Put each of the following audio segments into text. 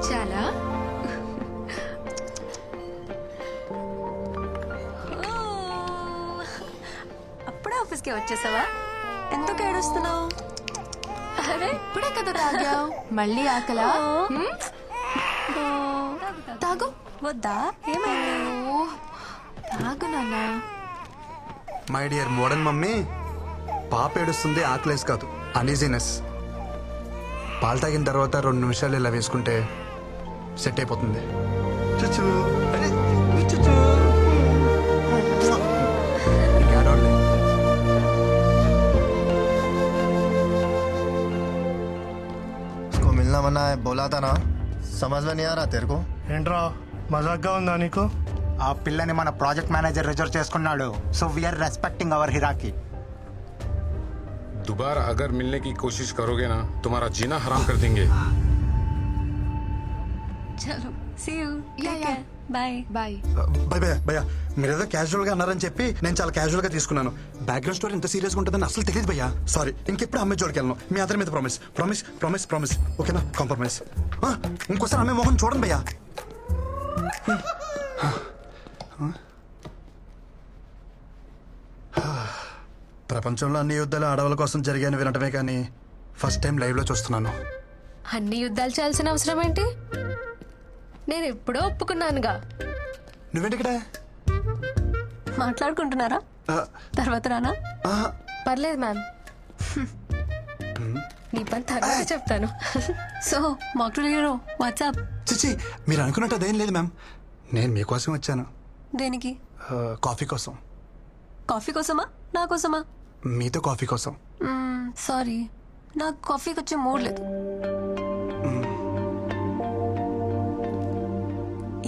చాలా అప్పుడే ఆఫీస్కి వచ్చేసావా? ఎందుకు ఏడుస్తున్నావు? అరే ఇప్పుడే కదా తాగావు, మళ్ళీ ఆకలా? తాగు. వద్దా? ఏమైంది? తాగు నాన్న. మై డియర్ మోడర్న్ మమ్మీ, పాప ఏడుస్తుంది ఆకలేసి కాదు, అనీజీనెస్. పాలు తాగిన తర్వాత 2 నిమిషాలు ఇలా వేసుకుంటే సెట్ అయిపోతుంది. చుచ్చు. అరే, చుచ్చు. ఇంకేడోళ్ళే. इसको मिलना मना है बोला था ना, समझ में नहीं आ रहा तेरे को? ఏంట్రా మజాక్గా ఉందా నీకు? ఆ పిల్లని మన ప్రాజెక్ట్ మేనేజర్ రిజర్వ్ చేసుకున్నాడు. So we're respecting our hierarchy. दोबारा अगर मिलने की कोशिश करोगे ना, तुम्हारा जीना हराम कर देंगे. చలో see you. Yeah, yeah. Bye. Bye. భయ భయ మీరేదో క్యాజువల్ గా అన్నారని చెప్పి నేను చాలా క్యాజువల్ గా తీసుకున్నాను. బ్యాక్గ్రౌండ్ స్టోరీ ఇంత సీరియస్ గా ఉంటుందని అసలు తెలియదు భయ్యా. సారీ, ఇంకెప్పుడు అమ్మాయి జోడికి వెళ్ళను. మీ అందరి మీద ప్రామిస్ ప్రామిస్ ప్రామిస్ ప్రామిస్ ఓకేనా? కాంప్రమైజ్. ఇంకోసారి అమ్మాయి మొహం చూడండి భయ్యా. ప్రపంచంలో అన్ని యుద్ధాలు ఆడవాళ్ళ కోసం జరిగాయని వినటమే కానీ ఫస్ట్ టైం లైవ్ లో చూస్తున్నాను. అన్ని యుద్ధాలు చేయాల్సిన అవసరం ఏంటి? నేను ఎప్పుడో ఒప్పుకున్నానుగా. నువ్వేంటి ఇక్కడ? మాట్లాడుకుంటున్నారా? తర్వాత రానా? పర్లేదు మ్యామ్, నీ పని తర్వాత చెప్తాను. సో మాక్టూల్ హీరో వాట్సాప్. చిచి, మీరు అనుకున్నట్టు అదేం లేదు మ్యామ్. నేను మీకోసం వచ్చాను. దేనికి? కాఫీ కోసం. కాఫీ కోసమా? నా కోసమా? మీతో కాఫీ కోసం. సారీ, నాకు కాఫీకి వచ్చే మూడ్ లేదు.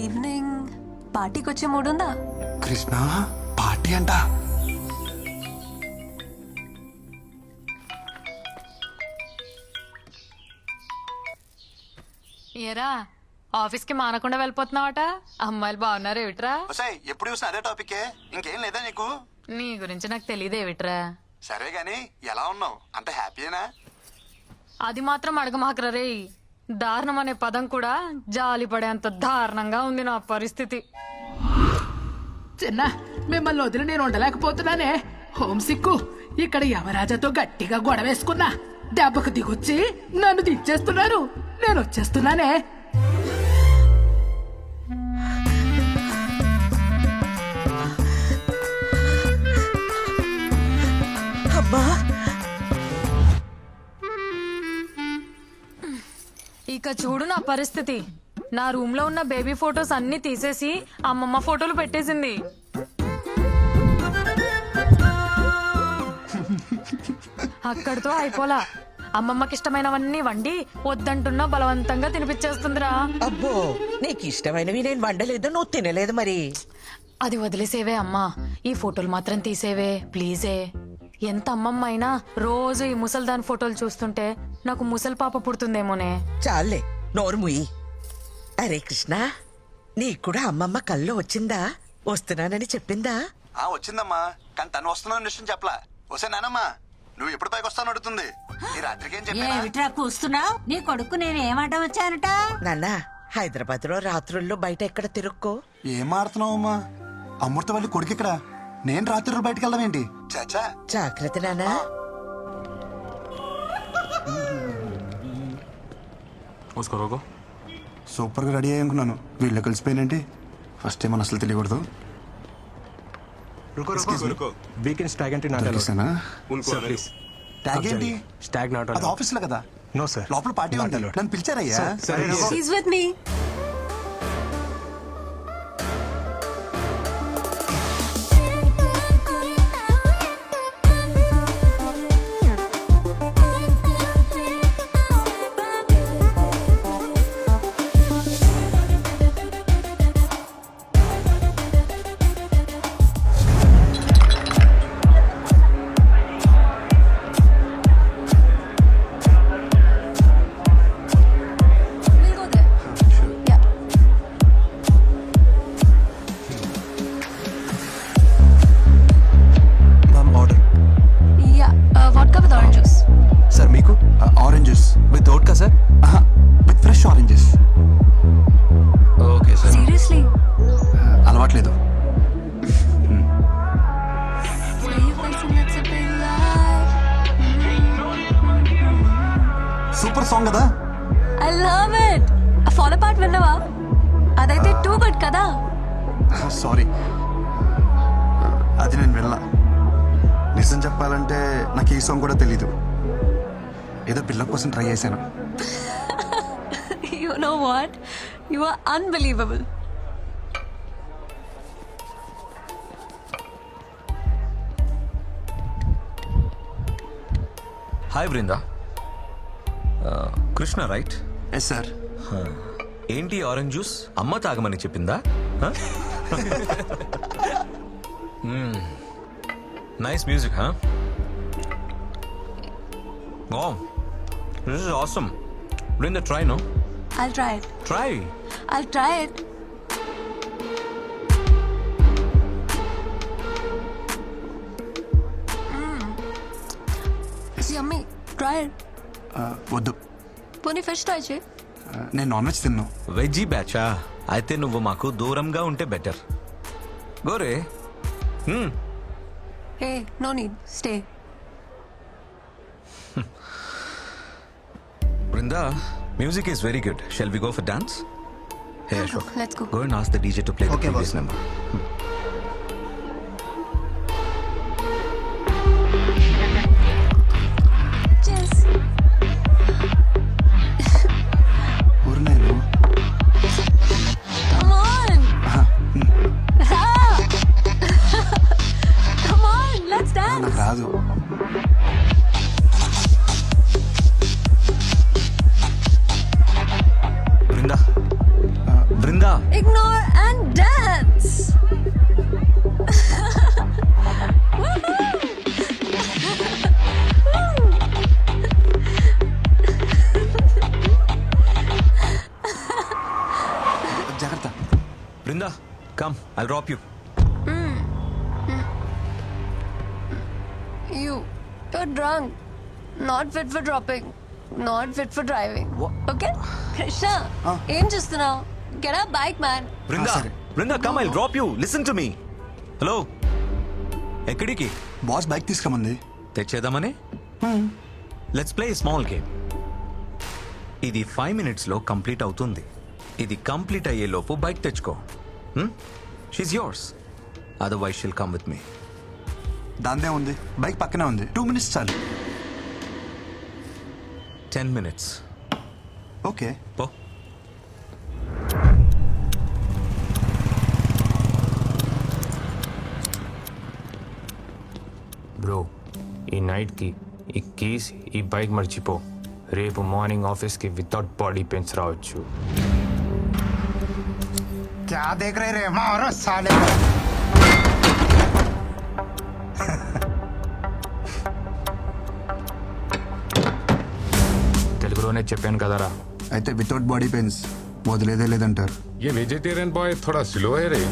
ఈవినింగ్ పార్టీకి వచ్చే మూడ్ ఉందా? కృష్ణ పార్టీ అంట. ఏరా ఆఫీస్కి మానకుండా వెళ్ళిపోతున్నావట? అమ్మాయిలు బాగున్నారు ఏమిట్రా? ఎప్పుడు చూసిన అదే టాపిక్, ఇంకేం లేదా నీకు? నీ గురించి నాకు తెలియదు ఏమిట్రా. సరే గాని ఎలా ఉన్నావు? అంత హ్యాపీయేనా? అది మాత్రం అడగమాకరా రే. దారుణం అనే పదం కూడా జాలి పడేంత దారుణంగా ఉంది నా పరిస్థితి. చిన్న మిమ్మల్ని వదిలి నేను ఉండలేకపోతున్నానే. హోమ్ సిక్కు ఇక్కడ యమరాజాతో గట్టిగా గొడవేసుకున్నా. దెబ్బకు దిగొచ్చి నన్ను దించేస్తున్నారు. నేను వచ్చేస్తున్నానే. అబ్బా, ఇక చూడు నా పరిస్థితి. నా రూమ్ లో ఉన్న బేబీ ఫొటోస్ అన్ని తీసేసి అమ్మమ్మ ఫోటోలు పెట్టేసింది. అక్కడితో అయిపోలా. అమ్మమ్మకి ఇష్టమైనవన్నీ వండి వద్దంటున్నా బలవంతంగా తినిపించేస్తుందిరా. అబ్బో, నీకు ఇష్టమైనవి నేను వండలేదు, నువ్వు తినలేదు మరి. అది వదిలేసేవే అమ్మా, ఈ ఫోటోలు మాత్రం తీసేవే ప్లీజే. ఎంత అమ్మమ్మ అయినా రోజు ఈ ముసల్దాన్ ఫోటోలు చూస్తుంటే నాకు ముసలి పాప పుడుతుందేమోనే. చాలే, నోరు ముయ్యి. అరే కృష్ణ, నీకు కూడా అమ్మమ్మ కల్లో వచ్చిందా? వస్తున్నానని చెప్పిందా? వచ్చిందమ్మా, కానీ తను వస్తున్నాను విషయం చెప్పలా. వస్తే నానమ్మా, నువ్వు ఎప్పుడు పైకి వస్తాను అడుగుతుంది. ఈ రాత్రికి ఏం చెప్పా? కూస్తున్నావు? నీ కొడుకు నేను ఏమంట వచ్చానట? నాన్న, హైదరాబాద్ లో రాత్రుల్లో బయట ఎక్కడ తిరుక్కో. ఏం ఆడుతున్నావు అమ్మా? అమృతవల్లి కొడుకు ఇక్కడ, నేను రాత్రి బయటకు వెళ్దాం ఏంటి? చాచా జాగ్రత్త నాన్న. సూపర్ గా రెడీ అయ్యి అనుకున్నాను, వీళ్ళు కలిసిపోయినంటే ఫస్ట్ టైం అసలు తెలియకూడదు. ట్యాగ్ ఏంటి? అది ఆఫీస్ లో కదా. లోపల పార్టీ ఉంది, నన్ను పిలిచారయ్యా. He's with me. With fresh oranges. Okay sir. Seriously అలవాట్లేదు. సూపర్ సాంగ్ కదా. I love it. ఆ ఫాలో పార్ట్ విన్నావా? అదైతే టూ గుడ్ కదా. సారీ, అది నేను వెళ్ళా. నిజం చెప్పాలంటే నాకు ఈ సాంగ్ కూడా తెలీదు. ఏదో పిల్ల కోసం ట్రై చేశాను. You know what? You are unbelievable. Hi Brinda. Krishna right? Yes sir. ఏంటి ఆరెంజ్ జ్యూస్ అమ్మ తాగమని చెప్పిందా? Nice music. Wow, this is awesome. Brinda, try no. I'll try it. Try. I'll try it. It's yummy. Try it. వద్దు, పోనీ fish try చేయి. నేను non veg తిన్నాను. Veggie బ్యాచా? అయితే నువ్వు మాకు దూరంగా ఉంటే better. Gore. Hey, no need. Stay. Brinda, music is very good. Shall we go for dance? Hey Ashok, Let's go. Go and ask the DJ to play the Okay, previous boss. number. Cheers. ఊరినాయను. Come on. Ah. Come on, let's dance. నాకు రాదు. Brinda. Brinda. Ignore and dance. జాగ్రత్త. Brinda, come. I'll drop you. You're drunk. Not fit for dropping. Not fit for driving. Okay? Krishna, ఏం చూస్తున్నావు? Get up, bike man. Brinda. sorry. Brinda, come. I'll drop you. Listen to me. Hello. ఎక్కడికి? Boss bike తీసుకురమంది. తెచ్చేద్దామని? Let's play small game. ఇది 5 minutes లో complete అవుతుంది. ఇది complete అయ్యే లోపు బైక్ తెచ్చుకో. She's yours. Otherwise she'll come with me. దాందే ఉంది, బైక్ పక్కనే ఉంది. 2 minutes చాలు. 10 minutes. ఓకే. పో. బ్రో, ఈ నైట్కి ఈ కీస్ ఈ బైక్ మర్చిపో. రేపు మార్నింగ్ ఆఫీస్కి వితౌట్ బాడీ పెయిన్స్ రావచ్చు. क्या देख रहे रे मारो साले. తెలుగులోనే చెప్పాను కదరా. అయితే వితౌట్ బాడీ పెయిన్స్ వదిలేదే లేదంటారు. ये वेजिटेरियन बॉय थोड़ा स्लो है रे.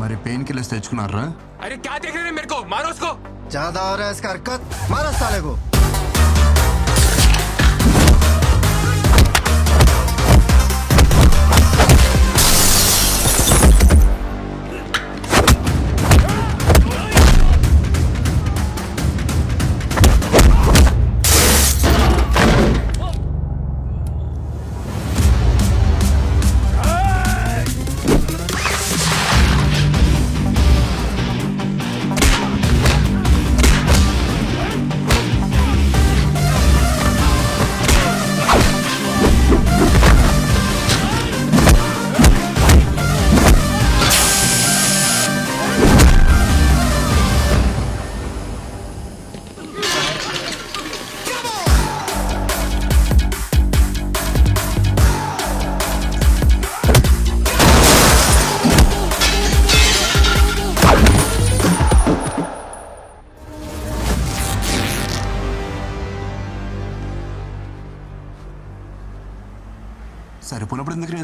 మరి పెయిన్ కిల్లర్స్ తెచ్చుకున్నారా? అరే క్యా దేఖ్ రహే మేరే కో, మారో ఉస్కో. ज्यादा हो रहा है इसका हरकत. मारो साले को.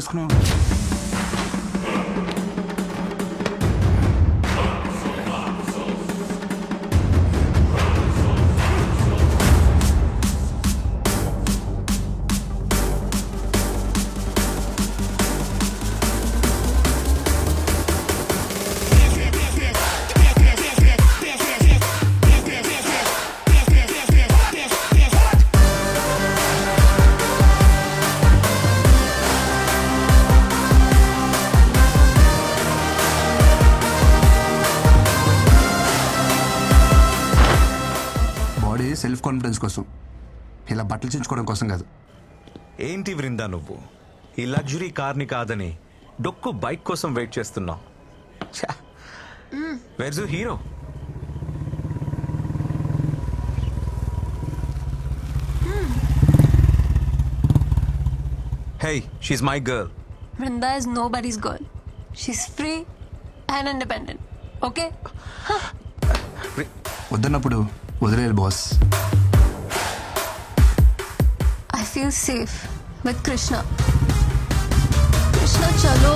చూసుకున్నావు. బాడీ సెల్ఫ్ కాన్ఫిడెన్స్ కోసం, ఇలా బట్టలు చించుకోవడం కోసం కాదు. ఏంటి వృందా నువ్వు ఈ లగ్జరీ కార్ని కాదని డొక్కు బైక్ కోసం వెయిట్ చేస్తున్నావు. వెర్జు hero. Hey, she's my girl. Vrinda is nobody's girl. She's free and independent. Okay? వద్దన్నప్పుడు వదిలేయాలి boss. I feel safe with Krishna. Krishna, chalo.